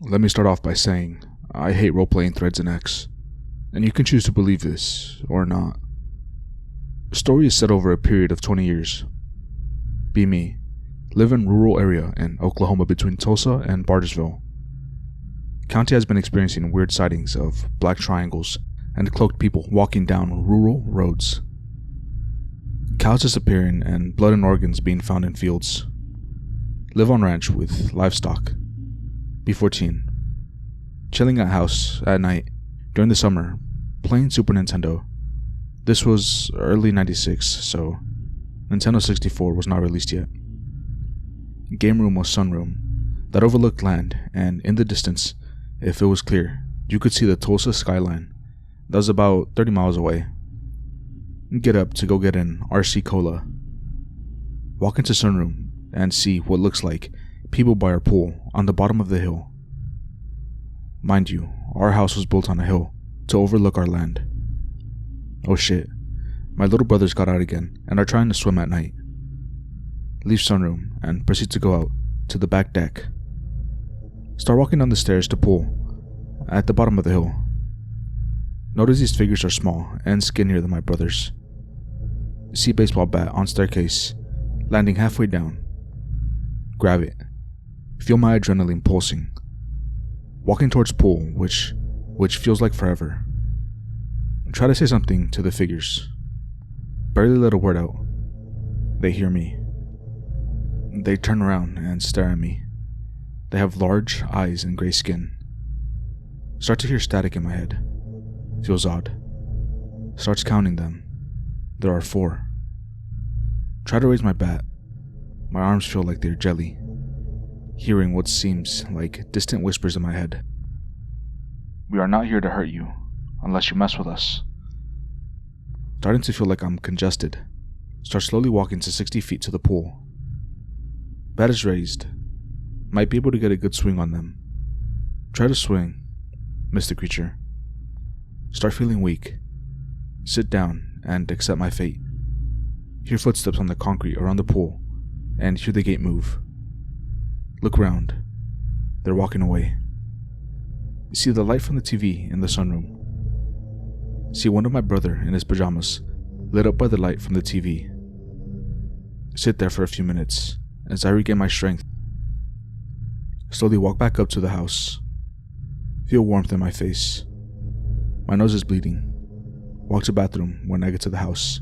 Let me start off by saying I hate role-playing threads in X, and you can choose to believe this or not. The story is set over a period of 20 years. Be me. Live in rural area in Oklahoma between Tulsa and Bargersville. County has been experiencing weird sightings of black triangles and cloaked people walking down rural roads. Cows disappearing and blood and organs being found in fields. Live on ranch with livestock. Be 14. Chilling at house at night during the summer, playing Super Nintendo. This was early 96, so Nintendo 64 was not released yet. Game room was sunroom that overlooked land, and in the distance, if it was clear, you could see the Tulsa skyline that was about 30 miles away. Get up to go get an RC Cola. Walk into sunroom and see what looks like people by our pool on the bottom of the hill. Mind you, our house was built on a hill to overlook our land. Oh shit, my little brothers got out again and are trying to swim at night. Leave sunroom and proceed to go out to the back deck. Start walking down the stairs to pool at the bottom of the hill. Notice these figures are small and skinnier than my brothers. See baseball bat on staircase, landing halfway down. Grab it. Feel my adrenaline pulsing. Walking towards pool, which feels like forever. Try to say something to the figures. Barely let a word out. They hear me. They turn around and stare at me. They have large eyes and gray skin. Start to hear static in my head. Feels odd. Starts counting them. There are 4. Try to raise my bat. My arms feel like they're jelly. Hearing what seems like distant whispers in my head. We are not here to hurt you, unless you mess with us. Starting to feel like I'm congested. Start slowly walking to 60 feet to the pool. Bat is raised. Might be able to get a good swing on them. Try to swing. Miss the creature. Start feeling weak. Sit down and accept my fate. Hear footsteps on the concrete around the pool and hear the gate move. Look around. They're walking away. See the light from the TV in the sunroom. See one of my brother in his pajamas lit up by the light from the TV. Sit there for a few minutes as I regain my strength. Slowly walk back up to the house. Feel warmth in my face. My nose is bleeding. Walk to bathroom when I get to the house.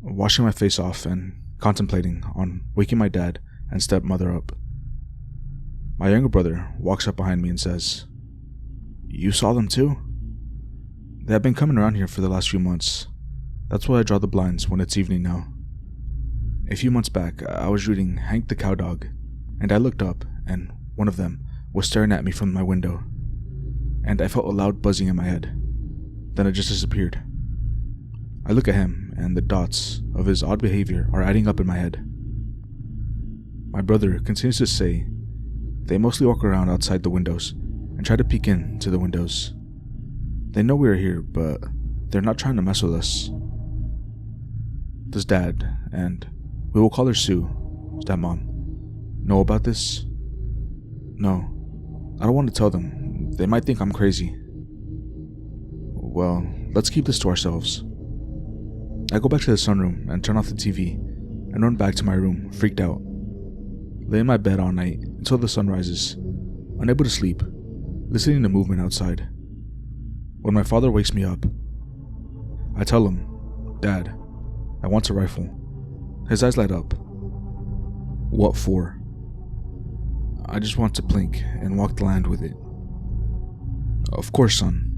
Washing my face off and contemplating on waking my dad and stepmother up. My younger brother walks up behind me and says, "You saw them too?" They have been coming around here for the last few months. That's why I draw the blinds when it's evening now. A few months back, I was reading Hank the Cowdog, and I looked up, and one of them was staring at me from my window, and I felt a loud buzzing in my head. Then it just disappeared. I look at him, and the dots of his odd behavior are adding up in my head. My brother continues to say they mostly walk around outside the windows and try to peek into the windows. They know we are here, but they're not trying to mess with us. Does Dad, and we will call her Sue, stepmom, know about this? No, I don't want to tell them. They might think I'm crazy. Well, let's keep this to ourselves. I go back to the sunroom and turn off the TV and run back to my room, freaked out. Lay in my bed all night until the sun rises, unable to sleep, listening to movement outside. When my father wakes me up, I tell him, "Dad, I want a rifle." His eyes light up. "What for?" "I just want to plink and walk the land with it." "Of course, son.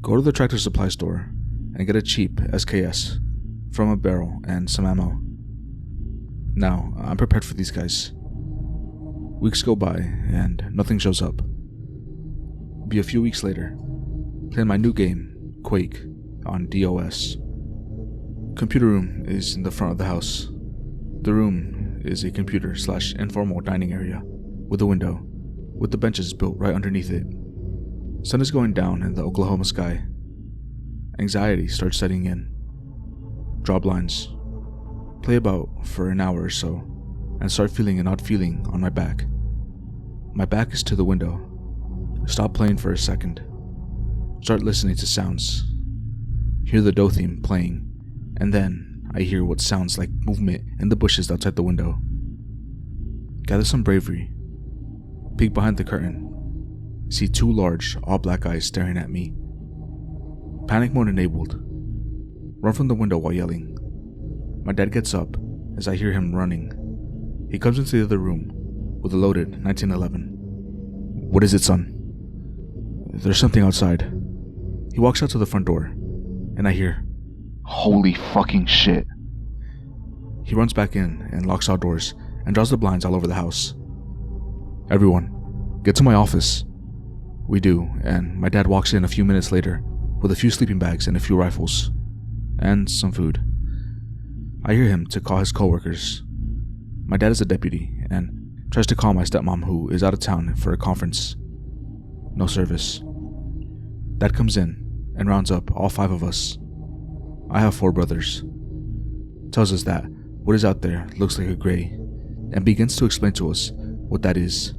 Go to the tractor supply store and get a cheap SKS from a barrel and some ammo. Now, I'm prepared for these guys." Weeks go by and nothing shows up. Be a few weeks later, playing my new game, Quake, on DOS. Computer room is in the front of the house. The room is a computer/informal dining area with a window, with the benches built right underneath it. Sun is going down in the Oklahoma sky. Anxiety starts setting in. Draw blinds. Play about for an hour or so, and start feeling an odd feeling on my back. My back is to the window. Stop playing for a second. Start listening to sounds. Hear the Doe theme playing, and then I hear what sounds like movement in the bushes outside the window. Gather some bravery. Peek behind the curtain. See two large, all-black eyes staring at me. Panic mode enabled. Run from the window while yelling. My dad gets up as I hear him running. He comes into the other room with a loaded 1911. "What is it, son?" "There's something outside." He walks out to the front door, and I hear, "Holy fucking shit." He runs back in and locks all doors and draws the blinds all over the house. "Everyone, get to my office." We do, and my dad walks in a few minutes later with a few sleeping bags and a few rifles, and some food. I hear him to call his coworkers. My dad is a deputy and tries to call my stepmom, who is out of town for a conference. No service. Dad comes in and rounds up all 5 of us. I have 4 brothers. Tells us that what is out there looks like a gray, and begins to explain to us what that is.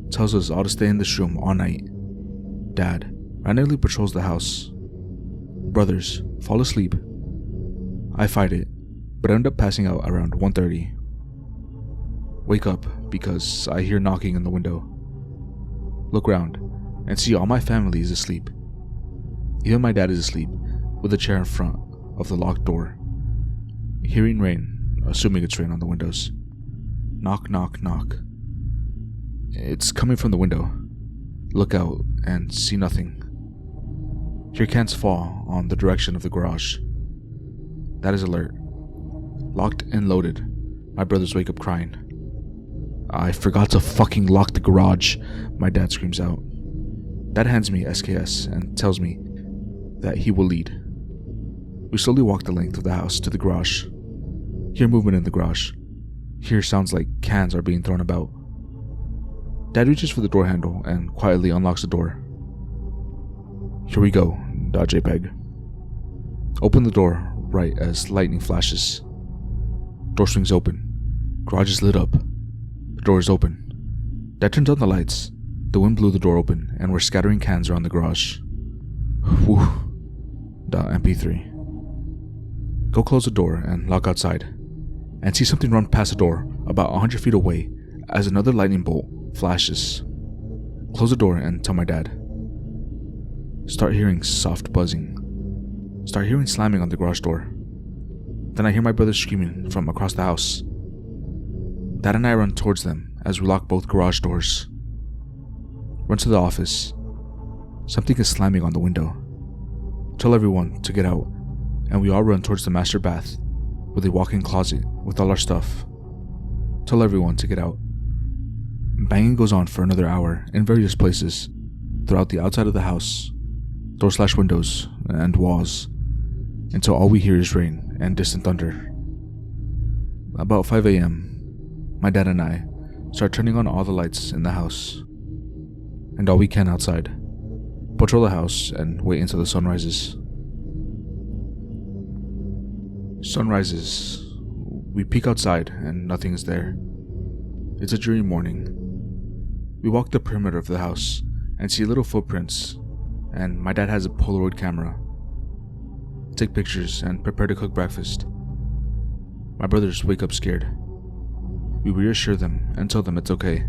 Tells us all to stay in this room all night. Dad randomly patrols the house. Brothers fall asleep. I fight it, but I end up passing out around 1:30. Wake up because I hear knocking in the window. Look round and see all my family is asleep. Even my dad is asleep with a chair in front of the locked door. Hearing rain, assuming it's rain on the windows. Knock, knock, knock. It's coming from the window. Look out and see nothing. Hear cans fall on the direction of the garage. That is alert. Locked and loaded. My brothers wake up crying. "I forgot to fucking lock the garage," my dad screams out. Dad hands me SKS and tells me that he will lead. We slowly walk the length of the house to the garage. Hear movement in the garage. Hear sounds like cans are being thrown about. Dad reaches for the door handle and quietly unlocks the door. "Here we go, .jpg." Open the door right as lightning flashes. Door swings open. Garage is lit up. The door is open. Dad turns on the lights. The wind blew the door open and we're scattering cans around the garage. Whew. .mp3. Go close the door and look outside, and see something run past the door about 100 feet away as another lightning bolt flashes. Close the door and tell my dad. Start hearing soft buzzing. Start hearing slamming on the garage door. Then I hear my brother screaming from across the house. Dad and I run towards them as we lock both garage doors. Run to the office. Something is slamming on the window. Tell everyone to get out, and we all run towards the master bath with a walk-in closet with all our stuff. Tell everyone to get out. Banging goes on for another hour in various places throughout the outside of the house, doors/windows and walls, until all we hear is rain and distant thunder. About 5 a.m., my dad and I start turning on all the lights in the house, and all we can outside. Patrol the house and wait until the sun rises. Sun rises. We peek outside and nothing is there. It's a dreary morning. We walk the perimeter of the house and see little footprints, and my dad has a Polaroid camera. Take pictures and prepare to cook breakfast. My brothers wake up scared. We reassure them and tell them it's okay.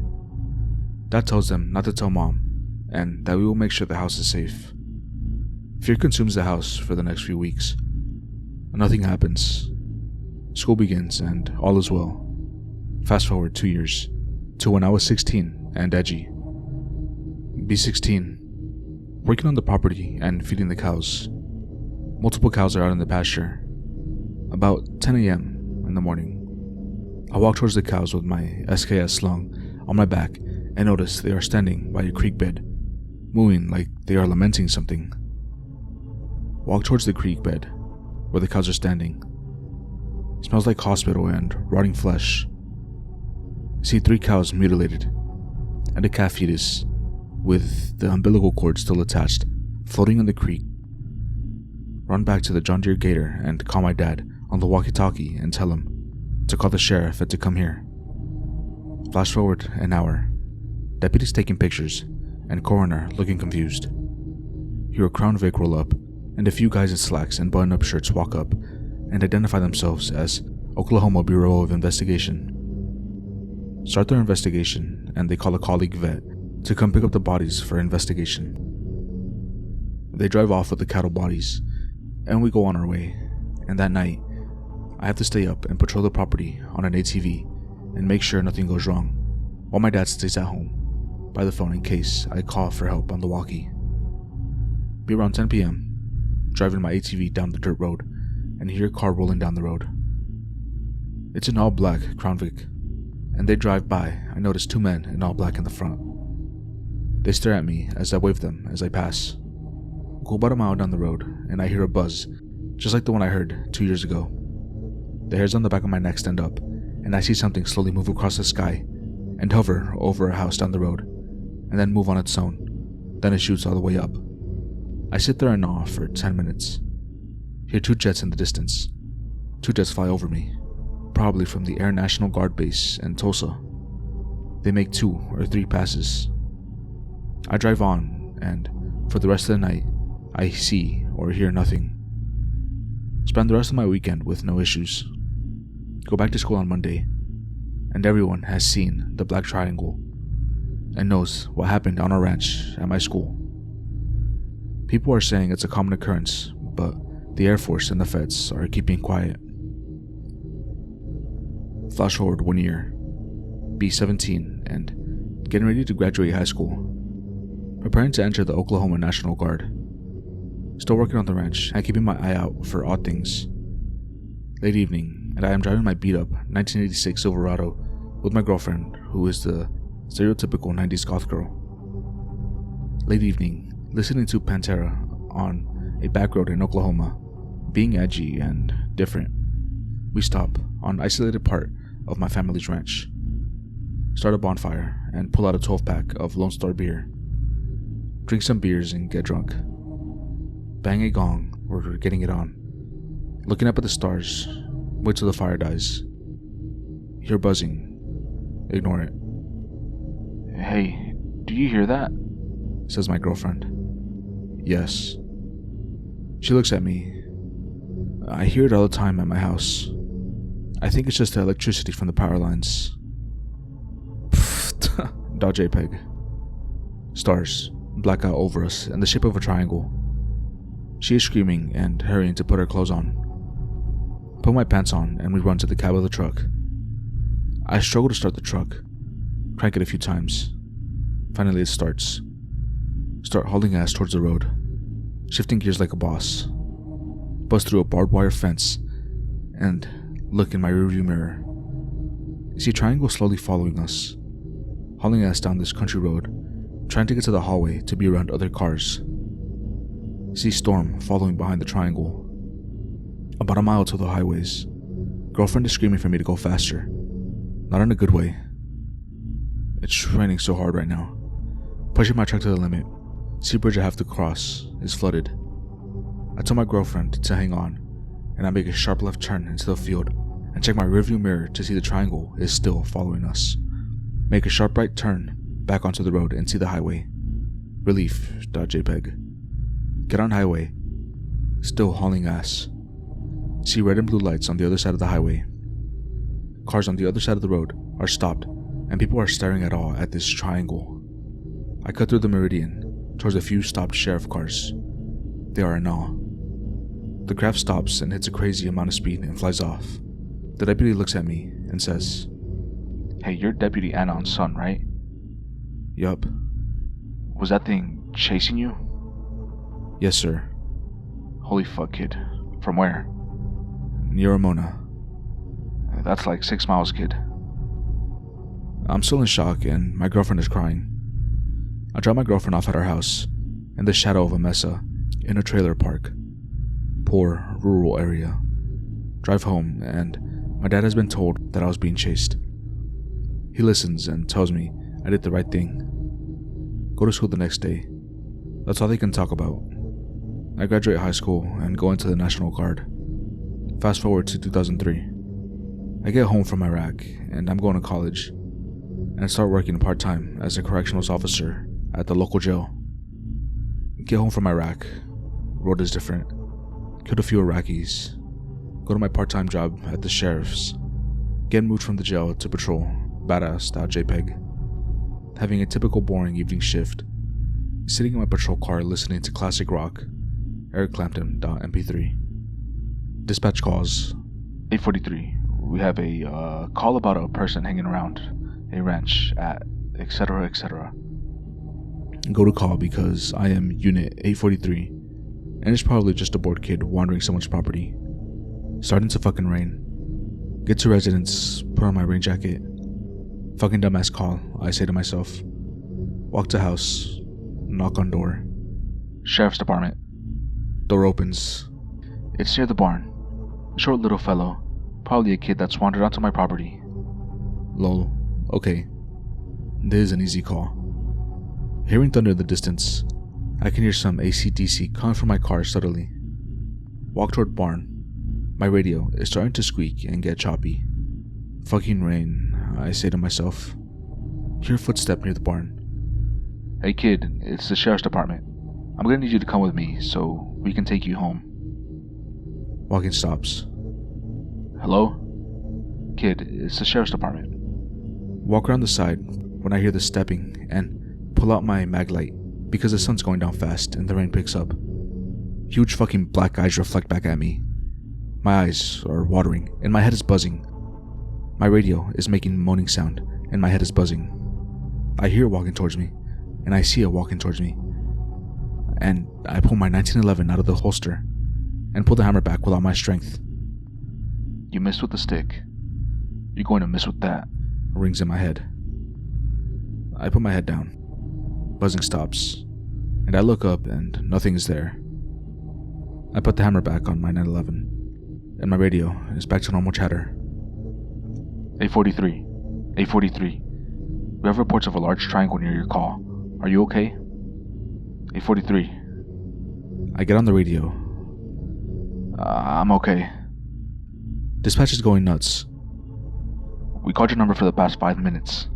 Dad tells them not to tell Mom, and that we will make sure the house is safe. Fear consumes the house for the next few weeks. Nothing happens. School begins and all is well. Fast forward 2 years, to when I was 16 and edgy. Be 16. Working on the property and feeding the cows. Multiple cows are out in the pasture. About 10 a.m. in the morning, I walk towards the cows with my SKS slung on my back and notice they are standing by a creek bed, mooing like they are lamenting something. Walk towards the creek bed, where the cows are standing. It smells like hospital and rotting flesh. See 3 cows mutilated, and a calf fetus, with the umbilical cord still attached, floating in the creek. Run back to the John Deere Gator and call my dad on the walkie-talkie and tell him to call the sheriff and to come here. Flash forward an hour. deputies taking pictures, and coroner looking confused. Hear a Crown Vic roll up, and a few guys in slacks and button-up shirts walk up and identify themselves as Oklahoma Bureau of Investigation. Start their investigation, and they call a colleague vet to come pick up the bodies for investigation. They drive off with the cattle bodies, and we go on our way, and that night, I have to stay up and patrol the property on an ATV and make sure nothing goes wrong, while my dad stays at home by the phone in case I call for help on the walkie. Be around 10 p.m., driving my ATV down the dirt road and hear a car rolling down the road. It's an all-black Crown Vic, and they drive by. I notice 2 men in all black in the front. They stare at me as I wave them as I pass. Go about a mile down the road, and I hear a buzz, just like the one I heard 2 years ago. The hairs on the back of my neck stand up, and I see something slowly move across the sky and hover over a house down the road, and then move on its own. Then it shoots all the way up. I sit there in awe for 10 minutes. Hear 2 jets in the distance. 2 jets fly over me, probably from the Air National Guard base in Tulsa. They make 2 or 3 passes. I drive on, and for the rest of the night, I see or hear nothing. Spend the rest of my weekend with no issues. Go back to school on Monday, and everyone has seen the black triangle and knows what happened on our ranch at my school. People are saying it's a common occurrence, but the Air Force and the feds are keeping quiet. Flash forward 1 year, be 17 and getting ready to graduate high school, preparing to enter the Oklahoma National Guard. Still working on the ranch and keeping my eye out for odd things. Late evening, and I am driving my beat-up 1986 Silverado with my girlfriend, who is the stereotypical 90s goth girl. Late evening, listening to Pantera on a back road in Oklahoma, being edgy and different. We stop on an isolated part of my family's ranch, start a bonfire, and pull out a 12-pack of Lone Star beer. Drink some beers and get drunk. Bang a gong, we're getting it on. Looking up at the stars, wait till the fire dies. Hear buzzing. Ignore it. "Hey, do you hear that?" says my girlfriend. Yes. She looks at me. I hear it all the time at my house. I think it's just the electricity from the power lines. .jpg. Stars black out over us in the shape of a triangle. She is screaming and hurrying to put her clothes on. Put my pants on and we run to the cab of the truck. I struggle to start the truck, crank it a few times. Finally it starts. Start hauling ass towards the road, shifting gears like a boss. Bust through a barbed wire fence and look in my rearview mirror. See a triangle slowly following us, hauling ass down this country road, trying to get to the hallway to be around other cars. See storm following behind the triangle. About a mile to the highways. Girlfriend is screaming for me to go faster. Not in a good way. It's raining so hard right now. Pushing my truck to the limit. See bridge I have to cross is flooded. I tell my girlfriend to hang on, and I make a sharp left turn into the field and check my rearview mirror to see the triangle is still following us. Make a sharp right turn back onto the road and see the highway. Relief.jpg. Get on highway. Still hauling ass. See red and blue lights on the other side of the highway. Cars on the other side of the road are stopped, and people are staring at all at this triangle. I cut through the meridian towards a few stopped sheriff cars. They are in awe. The craft stops and hits a crazy amount of speed and flies off. The deputy looks at me and says, "Hey, you're Deputy Anon's son, right?" "Yup." "Was that thing chasing you?" "Yes, sir." "Holy fuck, kid. From where?" "Near Ramona." "That's like 6 miles, kid." I'm still in shock and my girlfriend is crying. I drop my girlfriend off at our house in the shadow of a mesa in a trailer park. Poor, rural area. Drive home and my dad has been told that I was being chased. He listens and tells me I did the right thing. Go to school the next day. That's all they can talk about. I graduate high school and go into the National Guard. Fast forward to 2003. I get home from Iraq and I'm going to college. and start working part-time as a corrections officer at the local jail. Get home from Iraq. Road is different. Killed a few Iraqis. Go to my part-time job at the sheriff's. Get moved from the jail to patrol. Badass.jpg. Having a typical boring evening shift. Sitting in my patrol car listening to classic rock. ericlampton.mp3. Dispatch calls. 843. We have a call about a person hanging around a ranch at etc. etc. Go to call because I am Unit 843, and it's probably just a bored kid wandering someone's property. Starting to fucking rain. Get to residence, put on my rain jacket. Fucking dumbass call, I say to myself. Walk to house, knock on door. Sheriff's Department. Door opens. It's near the barn. Short little fellow, probably a kid that's wandered onto my property. Lol, okay. This is an easy call. Hearing thunder in the distance, I can hear some AC/DC coming from my car subtly. Walk toward barn. My radio is starting to squeak and get choppy. Fucking rain, I say to myself. Hear a footstep near the barn. Hey kid, it's the sheriff's department. I'm gonna need you to come with me so we can take you home. Walking stops. Hello? Kid, it's the sheriff's department. Walk around the side when I hear the stepping and pull out my mag light because the sun's going down fast and the rain picks up. Huge fucking black eyes reflect back at me. My eyes are watering and my head is buzzing. My radio is making moaning sound and my head is buzzing. I hear it walking towards me and I see it walking towards me. And I pull my 1911 out of the holster and pull the hammer back with all my strength. You missed with the stick. You're going to miss with that, rings in my head. I put my head down. Buzzing stops, and I look up and nothing is there. I put the hammer back on my 911, and my radio is back to normal chatter. 843. 843. We have reports of a large triangle near your call. Are you okay? 843. I get on the radio. I'm okay. Dispatch is going nuts. We called your number for the past 5 minutes.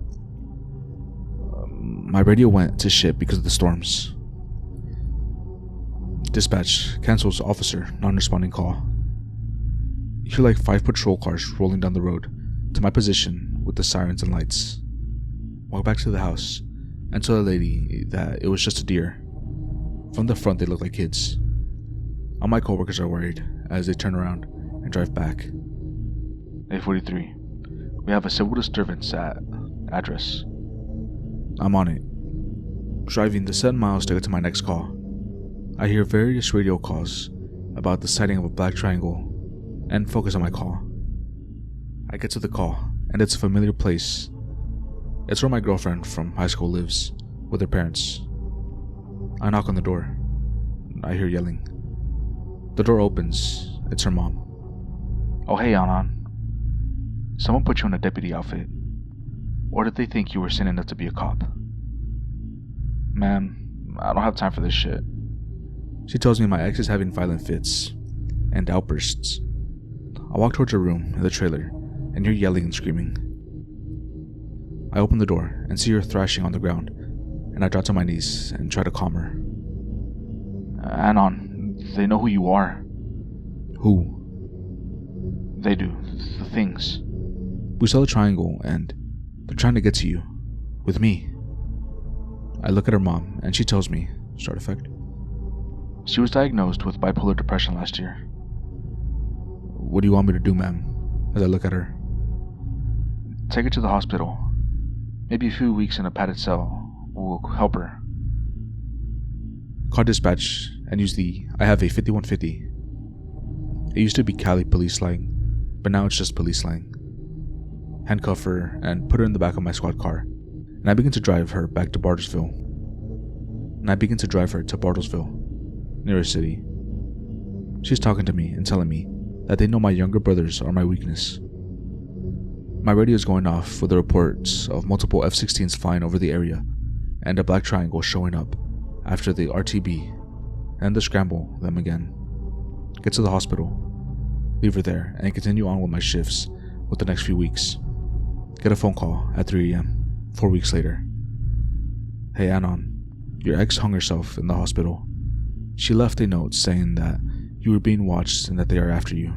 My radio went to shit because of the storms. Dispatch cancels officer non-responding call. You hear like 5 patrol cars rolling down the road to my position with the sirens and lights. Walk back to the house and tell the lady that it was just a deer. From the front they look like kids. All my coworkers are worried as they turn around and drive back. 843. We have a civil disturbance at address. I'm on it. Driving the 7 miles to get to my next call. I hear various radio calls about the sighting of a black triangle and focus on my call. I get to the call and it's a familiar place. It's where my girlfriend from high school lives with her parents. I knock on the door. I hear yelling. The door opens. It's her mom. Oh hey Anan. Someone put you in a deputy outfit. Or did they think you were sane enough to be a cop? Ma'am, I don't have time for this shit. She tells me my ex is having violent fits and outbursts. I walk towards her room in the trailer and hear yelling and screaming. I open the door and see her thrashing on the ground, and I drop to my knees and try to calm her. Anon, they know who you are. Who? They do. The things. We saw the triangle and they're trying to get to you. With me. I look at her mom and she tells me, start effect. She was diagnosed with bipolar depression last year. What do you want me to do, ma'am? As I look at her. Take her to the hospital. Maybe a few weeks in a padded cell will help her. Call dispatch and use I have a 5150. It used to be Cali police slang, but now it's just police slang. Handcuff her and put her in the back of my squad car, and I begin to drive her back to Bartlesville. Nearest city. She's talking to me and telling me that they know my younger brothers are my weakness. My radio is going off with the reports of multiple F-16s flying over the area and a black triangle showing up after the RTB and the scramble them again. Get to the hospital, leave her there, and continue on with my shifts with the next few weeks. Get a phone call at 3 a.m. 4 weeks later. Hey Anon, your ex hung herself in the hospital. She left a note saying that you were being watched and that they are after you.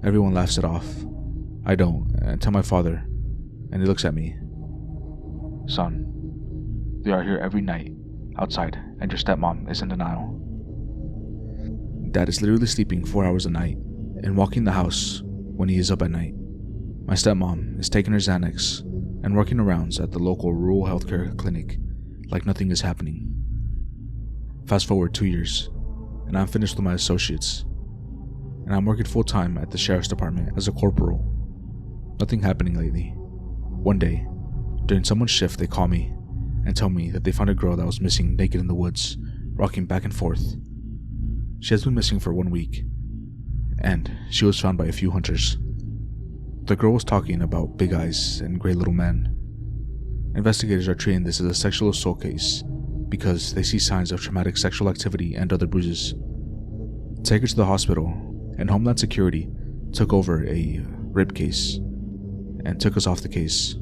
Everyone laughs it off. I don't, and tell my father, and he looks at me. Son, they are here every night, outside, and your stepmom is in denial. Dad is literally sleeping 4 hours a night and walking the house when he is up at night. My stepmom is taking her Xanax and working rounds at the local rural healthcare clinic like nothing is happening. Fast forward 2 years, and I'm finished with my associates, and I'm working full-time at the sheriff's department as a corporal. Nothing happening lately. One day, during someone's shift, they call me and tell me that they found a girl that was missing naked in the woods, rocking back and forth. She has been missing for 1 week, and she was found by a few hunters. The girl was talking about big eyes and gray little men. Investigators are treating this as a sexual assault case because they see signs of traumatic sexual activity and other bruises. Take her to the hospital, and Homeland Security took over a rape case and took us off the case.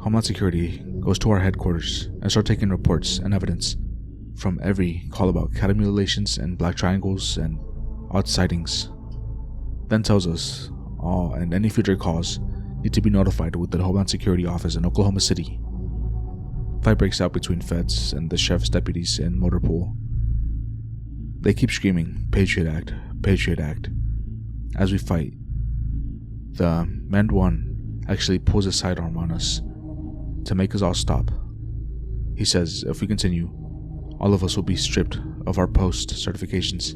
Homeland Security goes to our headquarters and start taking reports and evidence from every call about cattle mutilations and black triangles and odd sightings. Then tells us all and any future calls need to be notified with the Homeland Security office in Oklahoma City. Fight breaks out between feds and the sheriff's deputies in Motor Pool. They keep screaming, Patriot Act, Patriot Act. As we fight, the Mend 1 actually pulls a sidearm on us to make us all stop. He says if we continue, all of us will be stripped of our post certifications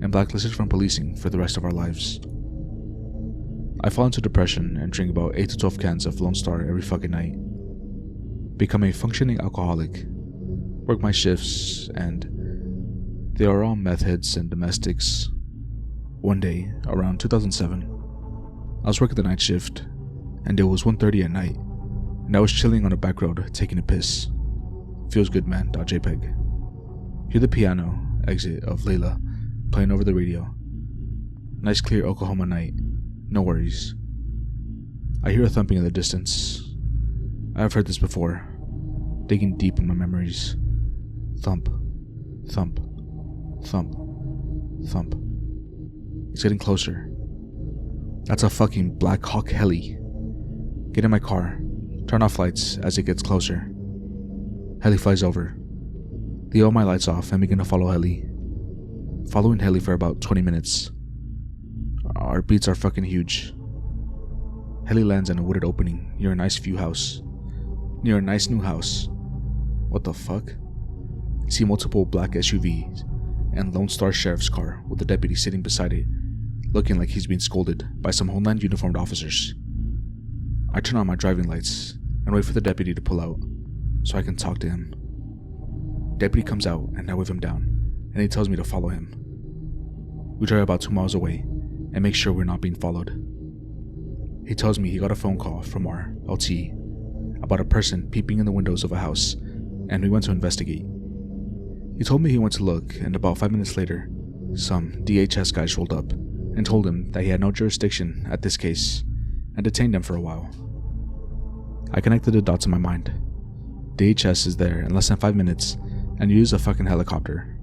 and blacklisted from policing for the rest of our lives. I fall into depression and drink about 8 to 12 cans of Lone Star every fucking night. Become a functioning alcoholic. Work my shifts, and they are all meth heads and domestics. One day, around 2007, I was working the night shift, and it was 1:30 at night, and I was chilling on a back road taking a piss. Feels good, man. .jpg. Hear the piano exit of Layla playing over the radio. Nice clear Oklahoma night. No worries. I hear a thumping in the distance. I have heard this before, digging deep in my memories. Thump, thump, thump, thump. It's getting closer. That's a fucking Black Hawk heli. Get in my car, turn off lights as it gets closer. Heli flies over. They all my lights off and begin to follow heli. Following heli for about 20 minutes. Our beats are fucking huge. Heli lands in a wooded opening near a nice view house. Near a nice new house. What the fuck? See multiple black SUVs and Lone Star Sheriff's car with the deputy sitting beside it, looking like he's being scolded by some Homeland uniformed officers. I turn on my driving lights and wait for the deputy to pull out so I can talk to him. Deputy comes out and I wave him down, and he tells me to follow him. We drive about 2 miles away and make sure we're not being followed. He tells me he got a phone call from our LT about a person peeping in the windows of a house, and we went to investigate. He told me he went to look, and about 5 minutes later, some DHS guys rolled up and told him that he had no jurisdiction at this case and detained him for a while. I connected the dots in my mind. DHS is there in less than 5 minutes and use a fucking helicopter.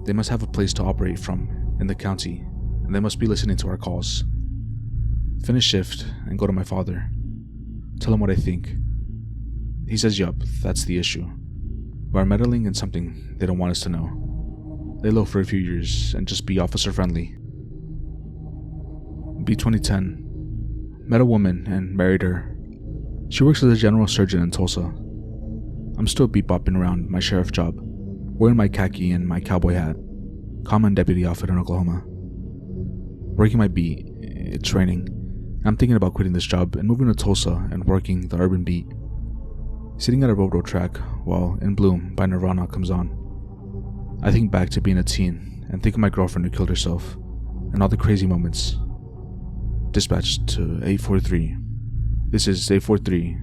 They must have a place to operate from in the county, and they must be listening to our calls. Finish shift and go to my father. Tell him what I think. He says yup, that's the issue. We are meddling in something they don't want us to know. Lay low for a few years and just be officer friendly. B2010. Met a woman and married her. She works as a general surgeon in Tulsa. I'm still beat-bopping around my sheriff job, wearing my khaki and my cowboy hat, common deputy outfit in Oklahoma. Working my beat, it's raining. I'm thinking about quitting this job and moving to Tulsa and working the urban beat. Sitting at a road track while In Bloom by Nirvana comes on. I think back to being a teen and think of my girlfriend who killed herself and all the crazy moments. Dispatched to 843. This is 843.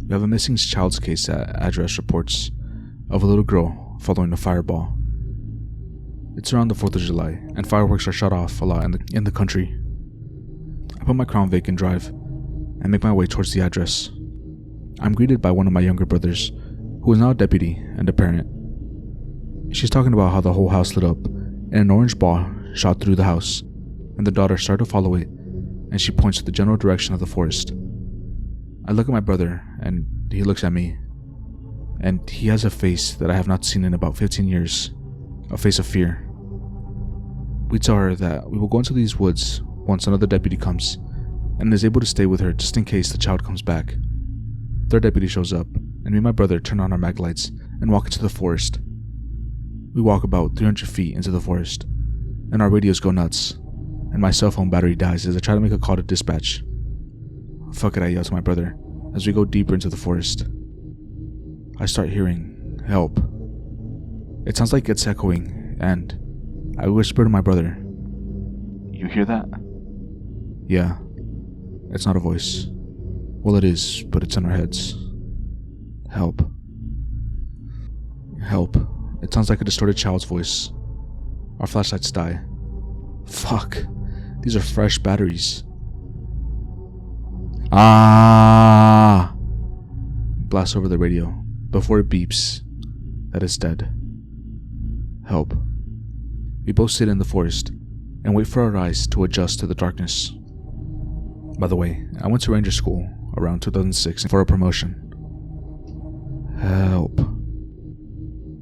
We have a missing child's case at address reports of a little girl following a fireball. It's around the 4th of July and fireworks are shut off a lot in the country. I put my Crown Vic in drive and make my way towards the address. I'm greeted by one of my younger brothers, who is now a deputy and a parent. She's talking about how the whole house lit up, and an orange ball shot through the house, and the daughter started to follow it, and she points to the general direction of the forest. I look at my brother, and he looks at me, and he has a face that I have not seen in about 15 years, a face of fear. We tell her that we will go into these woods once another deputy comes, and is able to stay with her just in case the child comes back. Third deputy shows up, and me and my brother turn on our mag lights and walk into the forest. We walk about 300 feet into the forest, and our radios go nuts, and my cell phone battery dies as I try to make a call to dispatch. Fuck it, I yell to my brother as we go deeper into the forest. I start hearing help. It sounds like it's echoing, and I whisper to my brother, "You hear that?" Yeah. It's not a voice. Well, it is, but it's in our heads. Help. Help. It sounds like a distorted child's voice. Our flashlights die. Fuck. These are fresh batteries. Ah! Blast over the radio before it beeps that it's dead. Help. We both sit in the forest and wait for our eyes to adjust to the darkness. By the way, I went to ranger school around 2006 for a promotion. Help.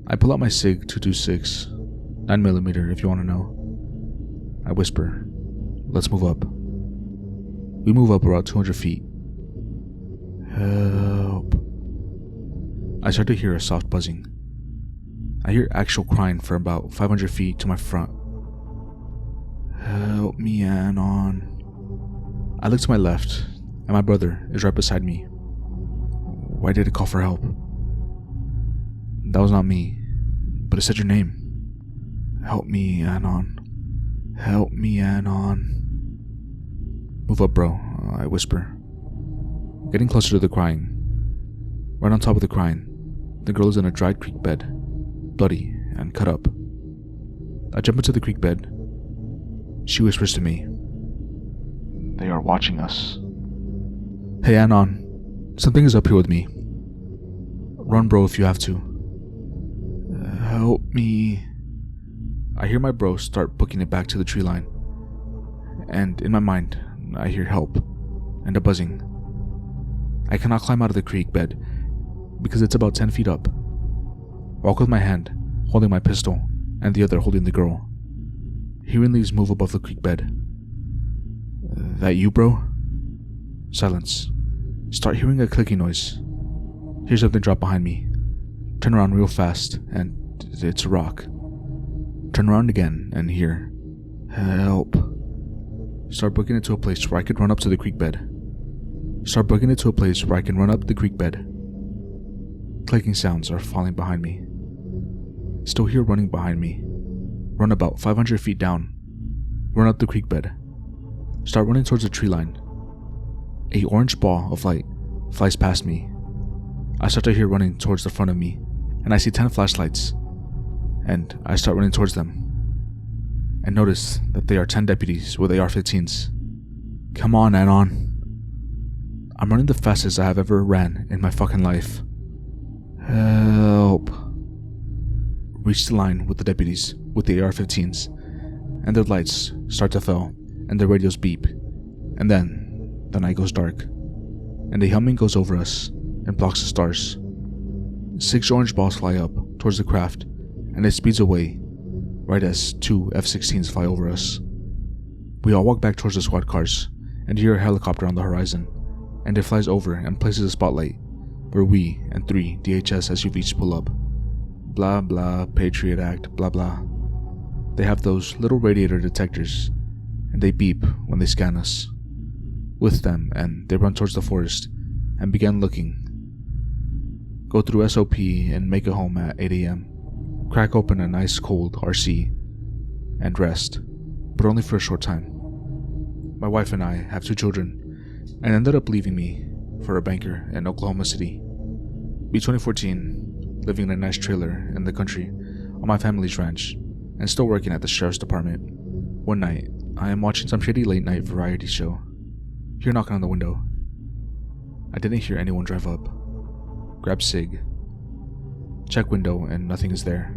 I pull out my SIG 226, 9mm if you want to know. I whisper, "Let's move up." We move up about 200 feet. Help. I start to hear a soft buzzing. I hear actual crying from about 500 feet to my front. Help me, Anon. I look to my left, and my brother is right beside me. Why did it call for help? That was not me, but it said your name. Help me, Anon. Help me, Anon. Move up, bro, I whisper. Getting closer to the crying. Right on top of the crying, the girl is in a dried creek bed, bloody and cut up. I jump into the creek bed. She whispers to me, "They are watching us." Hey, Anon, something is up here with me. Run, bro, if you have to. Help me. I hear my bro start booking it back to the tree line, and in my mind, I hear help and a buzzing. I cannot climb out of the creek bed because it's about 10 feet up. Walk with my hand, holding my pistol, and the other holding the girl. Hearing leaves move above the creek bed. That you, bro? Silence. Start hearing a clicking noise. Hear something drop behind me. Turn around real fast, and it's a rock. Turn around again, and hear, "Help." Start booking it to a place where I could run up to the creek bed. Start booking it to a place where I can run up the creek bed. Clicking sounds are falling behind me. Still hear running behind me. Run about 500 feet down. Run up the creek bed. Start running towards the tree line. A orange ball of light flies past me. I start to hear running towards the front of me, and I see 10 flashlights, and I start running towards them, and notice that they are 10 deputies with AR-15s. Come on, Anon. I'm running the fastest I have ever ran in my fucking life. Help. Reach the line with the deputies with the AR-15s, and their lights start to fail, and their radios beep, and then the night goes dark, and a humming goes over us and blocks the stars. 6 orange balls fly up towards the craft, and it speeds away right as 2 F-16s fly over us. We all walk back towards the squad cars and hear a helicopter on the horizon, and it flies over and places a spotlight where we and 3 DHS SUVs pull up. Blah blah, Patriot Act, blah blah. They have those little radiator detectors, and they beep when they scan us. With them, and they run towards the forest and begin looking. Go through SOP and make it home at 8 AM. Crack open a nice cold RC and rest, but only for a short time. My wife and I have 2 children and ended up leaving me for a banker in Oklahoma City. Be 2014, living in a nice trailer in the country on my family's ranch and still working at the sheriff's department. One night, I am watching some shitty late night variety show. Hear knocking on the window. I didn't hear anyone drive up. grab Sig. Check window and nothing is there.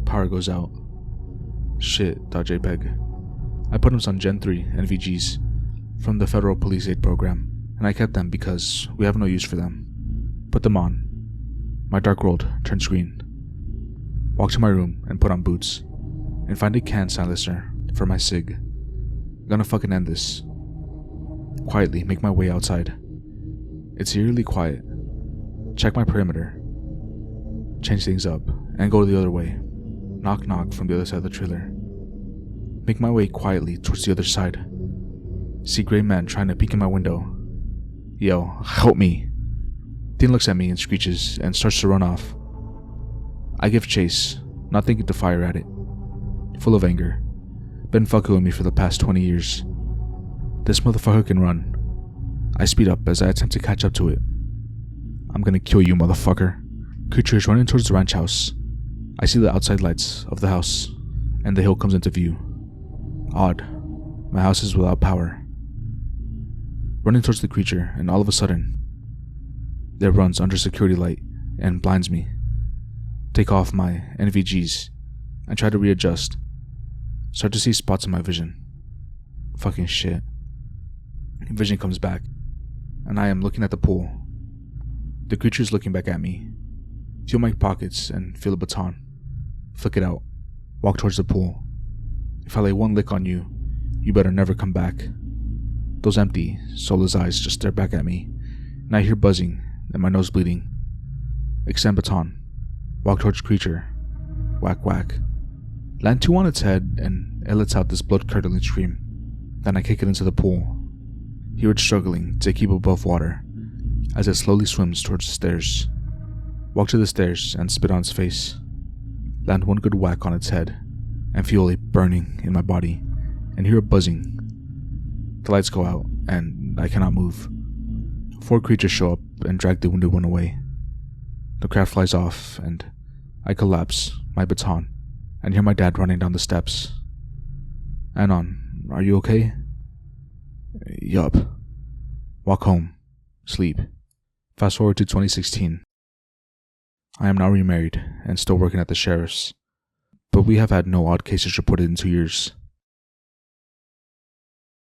Power goes out. Shit, thought JPEG. I put him on Gen 3 NVGs from the Federal Police Aid Program, and I kept them because we have no use for them. Put them on. My dark world turns green. Walk to my room and put on boots, and find a can silencer for my Sig. Gonna fucking end this. Quietly make my way outside. It's eerily quiet. Check my perimeter. Change things up, and go the other way. Knock knock from the other side of the trailer. Make my way quietly towards the other side. See gray man trying to peek in my window. Yo, help me. Thing looks at me and screeches and starts to run off. I give chase, not thinking to fire at it. Full of anger. Been fucking with me for the past 20 years. This motherfucker can run. I speed up as I attempt to catch up to it. I'm gonna kill you, motherfucker. Creature is running towards the ranch house. I see the outside lights of the house, and the hill comes into view. Odd. My house is without power. Running towards the creature, and all of a sudden, it runs under security light and blinds me. Take off my NVGs and try to readjust. Start to see spots in my vision. Fucking shit. Vision comes back, and I am looking at the pool. The creature is looking back at me. Feel my pockets and feel a baton. Flick it out. Walk towards the pool. If I lay one lick on you, you better never come back. Those empty, soulless eyes just stare back at me, and I hear buzzing and my nose bleeding. Extend baton. Walk towards creature. Whack whack. Land two on its head and it lets out this blood-curdling scream. Then I kick it into the pool. Hear it struggling to keep above water as it slowly swims towards the stairs. Walk to the stairs and spit on its face. Land one good whack on its head and feel a burning in my body and hear a buzzing. The lights go out and I cannot move. 4 creatures show up and drag the wounded one away. The craft flies off and I collapse, my baton, and hear my dad running down the steps. Anon, are you okay? Yup. Walk home. Sleep. Fast forward to 2016. I am now remarried and still working at the sheriff's, but we have had no odd cases reported in 2 years.